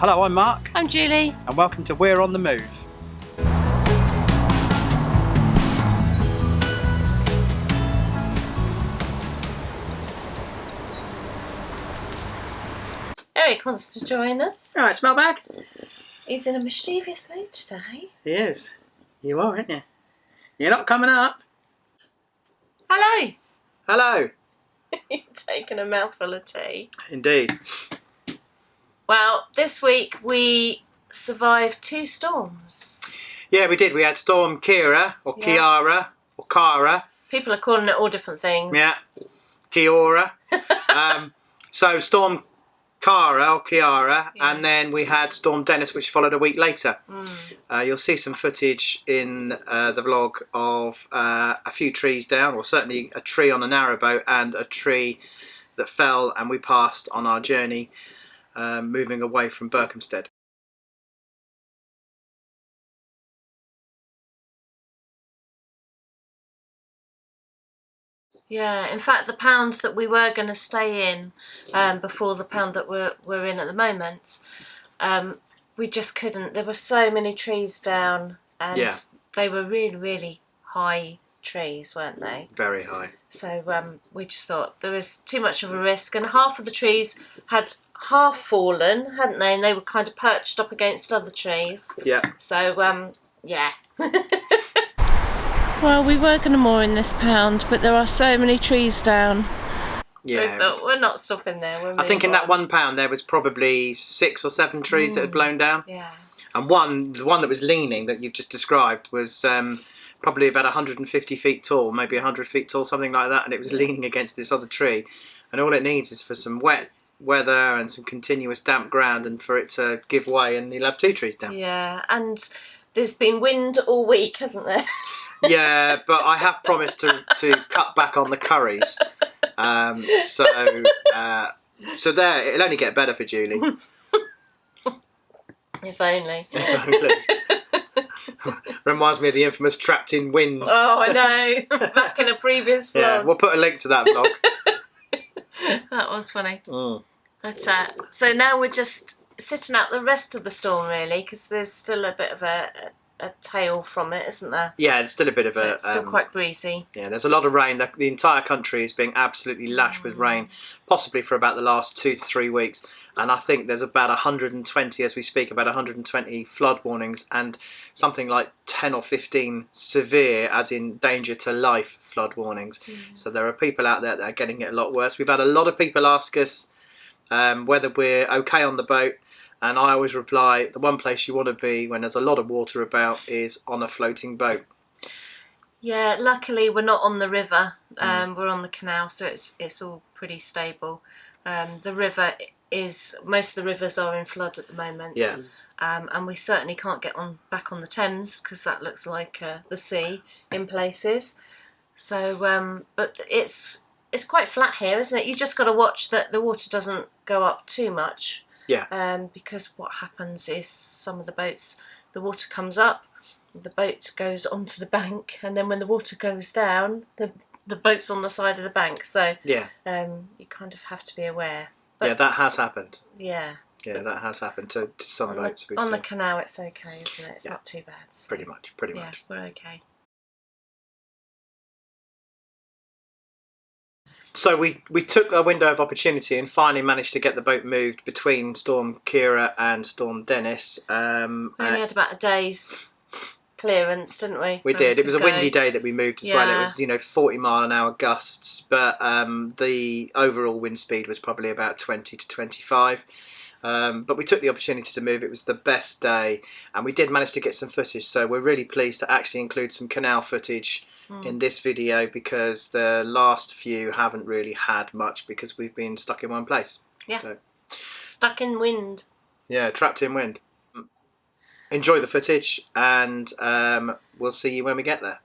Hello, I'm Mark. I'm Julie. And welcome to We're on the Move. Eric wants to join us. Alright, smell bag? He's in a mischievous mood today. He is. You are, aren't you? You're not coming up. Hello. Hello. You've taken a mouthful of tea. Indeed. Well, this week we survived 2 storms. Yeah, we did. We had Storm Ciara, or Ciara, or Cara. People are calling it all different things. Yeah. Kiora. So Storm Cara, or Ciara, and then we had Storm Dennis, which followed a week later. You'll see some footage in the vlog of a few trees down, or certainly a tree on a narrowboat and a tree that fell and we passed on our journey moving away from Berhamstead. Yeah, in fact the pound that we were going to stay in before the pound that we're in at the moment, we just couldn't. There were so many trees down and they were really, really high trees, weren't they? Very high. So we just thought there was too much of a risk, and half of the trees had half fallen, hadn't they? And they were kind of perched up against other trees. Yeah. So, yeah. Well, we were going to moor in this pound, but there are so many trees down. Yeah. So we're not stopping there. I think in that £1 there was probably 6 or 7 trees that had blown down. Yeah. And the one that was leaning that you've just described was probably about 150 feet tall, maybe 100 feet tall, something like that, and it was leaning against this other tree. And all it needs is for some wet weather and some continuous damp ground and for it to give way, and you'll have 2 trees down. Yeah, and there's been wind all week, hasn't there? Yeah, but I have promised to cut back on the curries. So there, it'll only get better for Julie. If only. If only. Reminds me of the infamous Trapped in Wind. Oh, I know. Back in a previous vlog. Yeah, we'll put a link to that vlog. That was funny. But so now we're just sitting out the rest of the storm, really, because there's still a bit of a tail from it, isn't there? Yeah, there's still a bit of It's still quite breezy. Yeah, there's a lot of rain. The entire country is being absolutely lashed with rain, possibly for about the last 2 to 3 weeks. And I think there's about 120, as we speak, about 120 flood warnings and something like 10 or 15 severe, as in danger to life, flood warnings. So there are people out there that are getting it a lot worse. We've had a lot of people ask us whether we're okay on the boat. And I always reply, the one place you want to be when there's a lot of water about is on a floating boat. Yeah, luckily we're not on the river. We're on the canal, so it's all pretty stable. The river most of the rivers are in flood at the moment. Yeah. And we certainly can't get back on the Thames because that looks like the sea in places. So, but it's quite flat here, isn't it? You just got to watch that the water doesn't go up too much. Yeah. Because what happens is some of the boats, the water comes up, the boat goes onto the bank, and then when the water goes down, the boat's on the side of the bank. So yeah, you kind of have to be aware. But, yeah, that has happened. Yeah. Yeah, that has happened to some boats. On the canal, it's okay, isn't it? It's not too bad. So. Pretty much. Yeah, we're okay. So we took a window of opportunity and finally managed to get the boat moved between Storm Ciara and Storm Dennis. We only had about a day's clearance, didn't we? We did. It was a windy day that we moved as well. It was 40-mile-an-hour gusts, but the overall wind speed was probably about 20 to 25. But we took the opportunity to move. It was the best day, and we did manage to get some footage. So we're really pleased to actually include some canal footage in this video, because the last few haven't really had much because we've been stuck in one place. Yeah. So. Stuck in wind. Yeah, trapped in wind. Enjoy the footage, and we'll see you when we get there.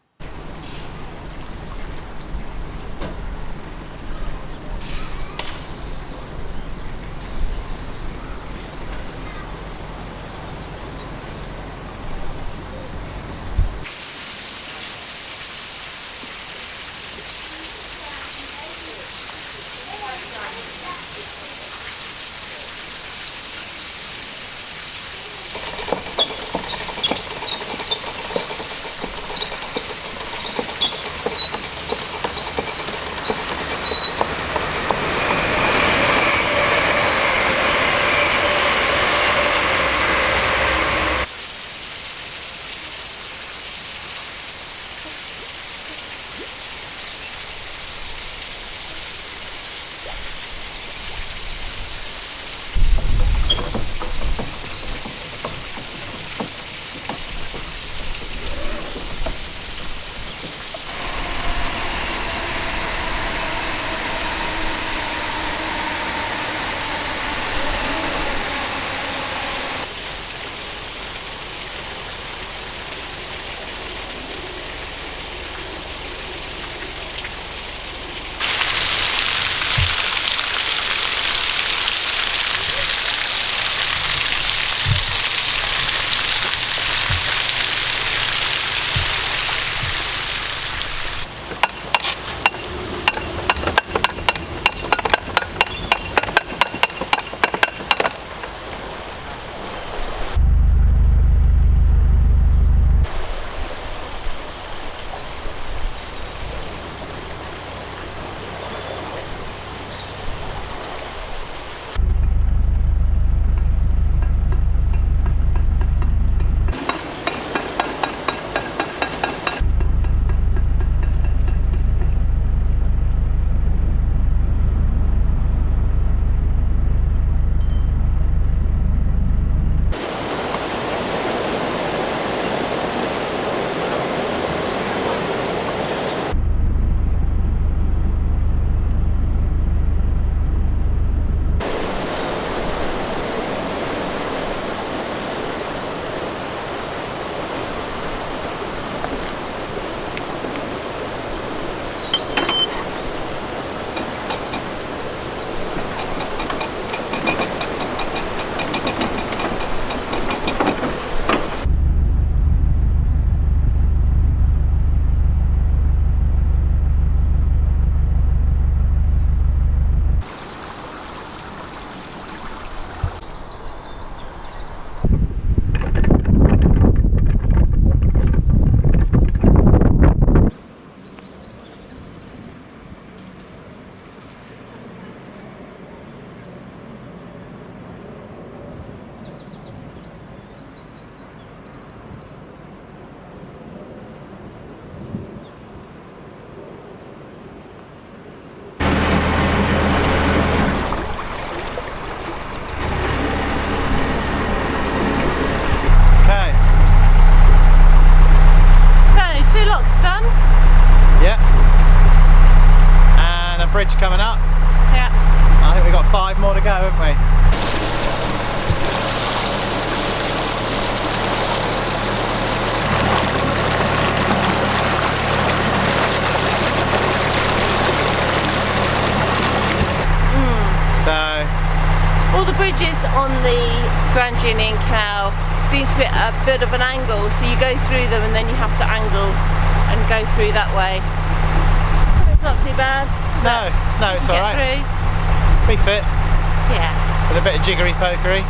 bridge coming up. Yeah. I think we've got 5 more to go, haven't we? All the bridges on the Grand Union Canal seem to be at a bit of an angle, so you go through them and then you have to angle and go through that way. But it's not too bad. No, it's alright. Be fit. Yeah. With a bit of jiggery pokery.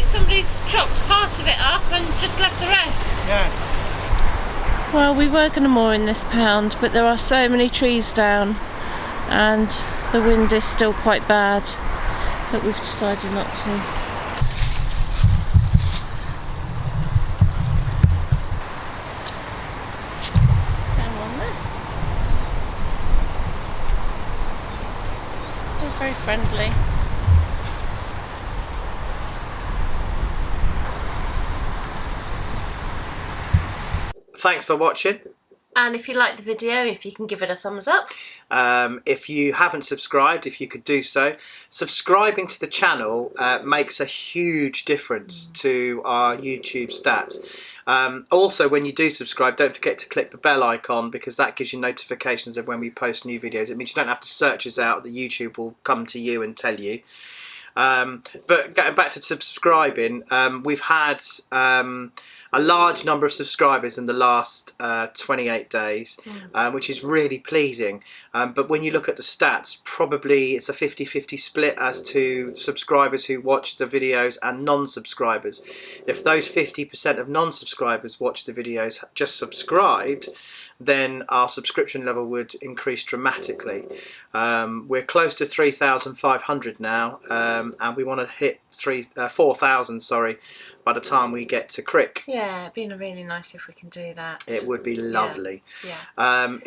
Somebody's chopped part of it up and just left the rest. Yeah. Well, we were going to moor in this pound, but there are so many trees down and the wind is still quite bad that we've decided not to. Hang on there. They're very friendly. Thanks for watching. And if you liked the video, if you can give it a thumbs up. If you haven't subscribed, if you could do so. Subscribing to the channel makes a huge difference to our YouTube stats. Also, when you do subscribe, don't forget to click the bell icon, because that gives you notifications of when we post new videos. It means you don't have to search us out. The YouTube will come to you and tell you. But getting back to subscribing, we've had a large number of subscribers in the last 28 days, which is really pleasing. But when you look at the stats, probably it's a 50-50 split as to subscribers who watch the videos and non-subscribers. If those 50% of non-subscribers watch the videos just subscribed, then our subscription level would increase dramatically. We're close to 3,500 now, and we want to hit 4,000, sorry, by the time we get to Crick. Yeah, it'd be really nice if we can do that. It would be lovely. Yeah. And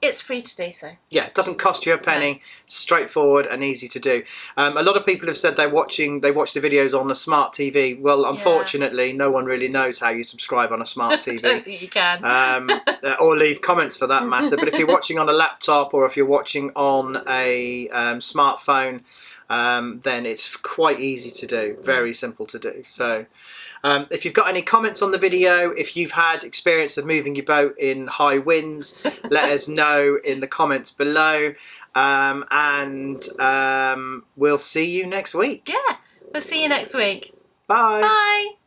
it's free to do so. Yeah, it doesn't cost you a penny. No. Straightforward and easy to do. A lot of people have said they watch the videos on a smart TV. Well, unfortunately, no one really knows how you subscribe on a smart TV. I don't think you can. Or leave comments for that matter. But if you're watching on a laptop or if you're watching on a smartphone, then it's quite easy to do, very simple to do. So if you've got any comments on the video, if you've had experience of moving your boat in high winds, let us know in the comments below, and we'll see you next week. Yeah, we'll see you next week. Bye. Bye.